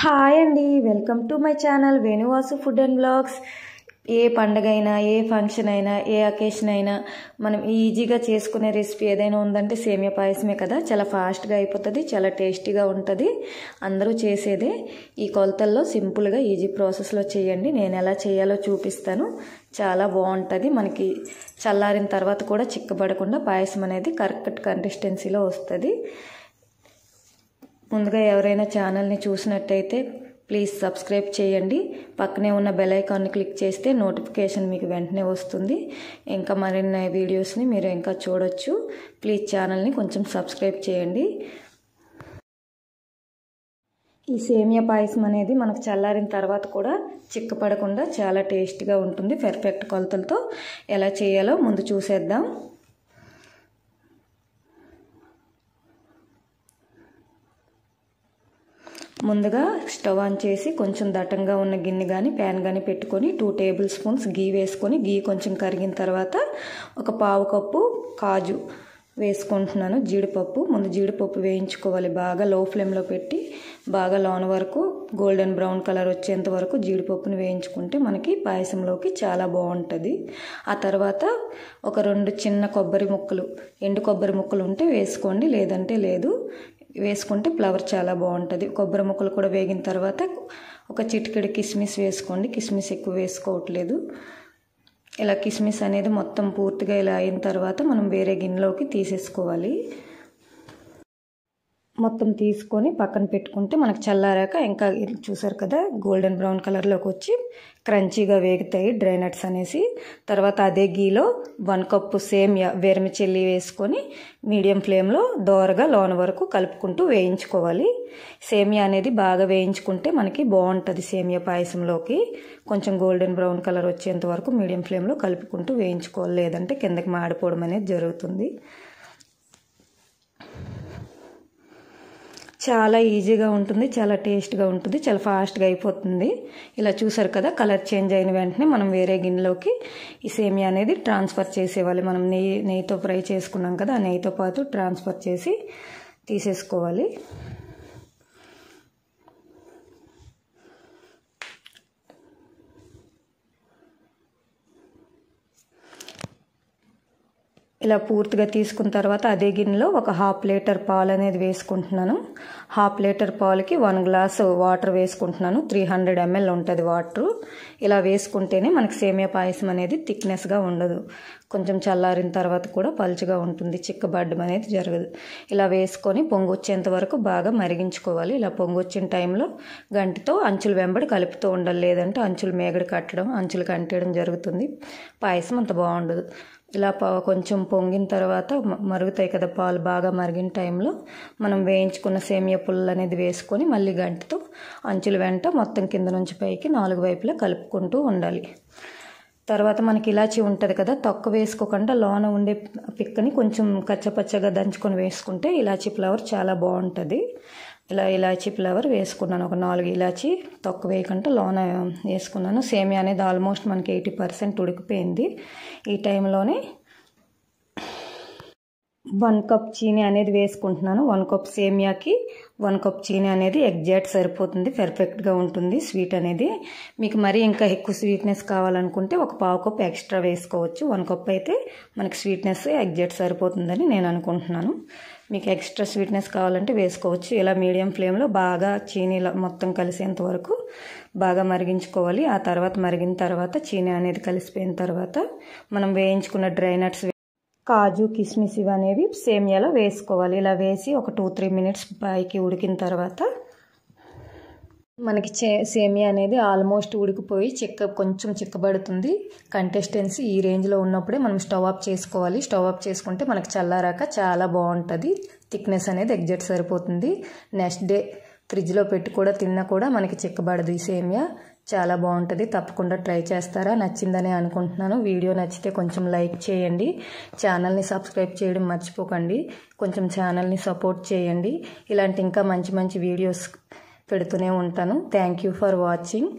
Hi అండి, welcome to my channel Venuvasu food and blogs. ఏ పండగ అయినా, ఏ ఫంక్షన్ అయినా, ఏ అకేషన్ అయినా మనం ఈజీగా చేసుకునే రెసిపీ ఏదైనా ఉందంటే సేమియా పాయసమే కదా. చాలా ఫాస్ట్గా అయిపోతుంది, చాలా టేస్టీగా ఉంటుంది. అందరూ చేసేదే. ఈ కొలతల్లో సింపుల్గా ఈజీ ప్రాసెస్లో చేయండి. నేను ఎలా చేయాలో చూపిస్తాను. చాలా బాగుంటుంది. మనకి చల్లారిన తర్వాత కూడా చిక్కబడకుండా పాయసం అనేది కరెక్ట్ కన్సిస్టెన్సీలో వస్తుంది. ముందుగా ఎవరైనా ఛానల్ని చూసినట్టయితే ప్లీజ్ సబ్స్క్రైబ్ చేయండి. పక్కనే ఉన్న బెల్ ఐకాన్ని క్లిక్ చేస్తే నోటిఫికేషన్ మీకు వెంటనే వస్తుంది. ఇంకా మరిన్ని వీడియోస్ని మీరు ఇంకా చూడొచ్చు. ప్లీజ్ ఛానల్ని కొంచెం సబ్స్క్రైబ్ చేయండి. ఈ సేమియా పాయసం అనేది మనకు చల్లారిన తర్వాత కూడా చిక్కపడకుండా చాలా టేస్టీగా ఉంటుంది. పర్ఫెక్ట్ కొలతలతో ఎలా చేయాలో ముందు చూసేద్దాం. ముందుగా స్టవ్ ఆన్ చేసి కొంచెం దట్టంగా ఉన్న గిన్నె కానీ ప్యాన్ కానీ పెట్టుకొని 2 టేబుల్ స్పూన్స్ గీ వేసుకొని, గీ కొంచెం కరిగిన తర్వాత ఒక పావు కప్పు కాజు వేసుకుంటున్నాను. జీడిపప్పు ముందు జీడిపప్పు వేయించుకోవాలి. బాగా లో ఫ్లేమ్లో పెట్టి బాగా లోన వరకు గోల్డెన్ బ్రౌన్ కలర్ వచ్చేంత వరకు జీడిపప్పుని వేయించుకుంటే మనకి పాయసంలోకి చాలా బాగుంటుంది. ఆ తర్వాత ఒక 2 చిన్న కొబ్బరి ముక్కలు, ఎండు కొబ్బరి ముక్కలు ఉంటే వేసుకోండి, లేదంటే లేదు. వేసుకుంటే ఫ్లేవర్ చాలా బాగుంటుంది. కొబ్బరి ముక్కలు కూడా వేగిన తర్వాత ఒక చిటికెడు కిస్మిస్ వేసుకోండి. కిస్మిస్ ఎక్కువ వేసుకోవట్లేదు. ఇలా కిస్మిస్ అనేది మొత్తం పూర్తిగా ఇలా అయిన తర్వాత మనం వేరే గిన్నెలోకి తీసేసుకోవాలి. మొత్తం తీసుకొని పక్కన పెట్టుకుంటే మనకు చల్లారాక ఇంకా చూసారు కదా గోల్డెన్ బ్రౌన్ కలర్లోకి వచ్చి క్రంచీగా వేగుతాయి డ్రై నట్స్ అనేసి. తర్వాత అదే గీలో 1 కప్పు సేమియా వెర్మిచెల్లి వేసుకొని మీడియం ఫ్లేమ్లో దోరగా లోన వరకు కలుపుకుంటూ వేయించుకోవాలి. సేమియా అనేది బాగా వేయించుకుంటే మనకి బాగుంటుంది. సేమియా పాయసంలోకి కొంచెం గోల్డెన్ బ్రౌన్ కలర్ వచ్చేంత వరకు మీడియం ఫ్లేమ్లో కలుపుకుంటూ వేయించుకోవాలి, లేదంటే కిందకి మాడిపోవడం అనేది జరుగుతుంది. చాలా ఈజీగా ఉంటుంది, చాలా టేస్ట్గా ఉంటుంది, చాలా ఫాస్ట్గా అయిపోతుంది. ఇలా చూసారు కదా కలర్ చేంజ్ అయిన వెంటనే మనం వేరే గిన్నెలోకి ఈ సేమియా అనేది ట్రాన్స్ఫర్ చేసేవాలి. మనం నెయ్యితో ఫ్రై చేసుకున్నాం కదా, ఆ నెయ్యితో పాటు ట్రాన్స్ఫర్ చేసి తీసేసుకోవాలి. ఇలా పూర్తిగా తీసుకున్న తర్వాత అదే గిన్నెలో ఒక 1/2 లీటర్ పాలు అనేది వేసుకుంటున్నాను. 1/2 లీటర్ పాలకి 1 గ్లాసు వాటర్ వేసుకుంటున్నాను. 300 ml ఉంటుంది వాటర్. ఇలా వేసుకుంటేనే మనకి సేమియా పాయసం అనేది థిక్నెస్గా ఉండదు. కొంచెం చల్లారిన తర్వాత కూడా పలుచగా ఉంటుంది, చిక్కబడ్డం అనేది జరగదు. ఇలా వేసుకొని పొంగు వచ్చేంత వరకు బాగా మరిగించుకోవాలి. ఇలా పొంగు వచ్చిన టైంలో గంటితో అంచులు వెంబడి కలుపుతూ ఉండాలి, లేదంటే అంచులు మేగడి కట్టడం, అంచులు కంటేయడం జరుగుతుంది. పాయసం అంత బాగుండదు. ఇలా కొంచెం పొంగిన తర్వాత మరుగుతాయి కదా పాలు, బాగా మరిగిన టైంలో మనం వేయించుకున్న సేమియా పుల్లలు అనేది వేసుకొని మళ్ళీ గంటితో అంచుల వెంట మొత్తం కింద నుంచి పైకి 4 వైపులా కలుపుకుంటూ ఉండాలి. తర్వాత మనకి ఇలాచీ ఉంటుంది కదా, తొక్క వేసుకోకుండా లోన ఉండే పిక్కని కొంచెం కచ్చపచ్చగా దంచుకొని వేసుకుంటే ఇలాచీ ఫ్లేవర్ చాలా బాగుంటుంది. ఇలా ఇలాచీ ఫ్లేవర్ వేసుకున్నాను. ఒక 4 ఇలాచీ తొక్క వేయకుండా లోన వేసుకున్నాను. సేమియా అనేది ఆల్మోస్ట్ మనకి 80% ఉడికిపోయింది. ఈ టైంలోనే 1 కప్ చీనీ అనేది వేసుకుంటున్నాను. 1 కప్ సేమియాకి 1 కప్ చీనీ అనేది ఎగ్జాక్ట్ సరిపోతుంది, పర్ఫెక్ట్గా ఉంటుంది స్వీట్ అనేది. మీకు మరీ ఇంకా ఎక్కువ స్వీట్నెస్ కావాలనుకుంటే ఒక పావు కప్ ఎక్స్ట్రా వేసుకోవచ్చు. 1 కప్ అయితే మనకి స్వీట్నెస్ ఎగ్జాక్ట్ సరిపోతుందని నేను అనుకుంటున్నాను. మీకు ఎక్స్ట్రా స్వీట్నెస్ కావాలంటే వేసుకోవచ్చు. ఇలా మీడియం ఫ్లేమ్లో బాగా చీనీలో మొత్తం కలిసేంత వరకు బాగా మరిగించుకోవాలి. ఆ తర్వాత మరిగిన తర్వాత చీనీ అనేది కలిసిపోయిన తర్వాత మనం వేయించుకున్న డ్రై నట్స్, కాజు, కిస్మిస్ ఇవనేవి సేమియాలో వేసుకోవాలి. ఇలా వేసి ఒక 2-3 మినిట్స్ పైకి ఉడికిన తర్వాత మనకి సేమియా అనేది ఆల్మోస్ట్ ఉడికిపోయి కొంచెం చిక్కబడుతుంది. కన్సిస్టెన్సీ ఈ రేంజ్లో ఉన్నప్పుడే మనం స్టవ్ ఆఫ్ చేసుకోవాలి. స్టవ్ ఆఫ్ చేసుకుంటే మనకి చల్లారాక చాలా బాగుంటుంది. థిక్నెస్ అనేది ఎగ్జాక్ట్ సరిపోతుంది. నెక్స్ట్ డే ఫ్రిడ్జ్లో పెట్టి కూడా తిన్నా కూడా మనకి చిక్కబడదు ఈ సేమియా. చాలా బాగుంటుంది. తప్పకుండా ట్రై చేస్తారా? నచ్చిందని అనుకుంటున్నాను. వీడియో నచ్చితే కొంచెం లైక్ చేయండి. ఛానల్ని సబ్స్క్రైబ్ చేయడం మర్చిపోకండి. కొంచెం ఛానల్ని సపోర్ట్ చేయండి. ఇలాంటి ఇంకా మంచి మంచి వీడియోస్ పెడుతూనే ఉంటాను. Thank you for watching.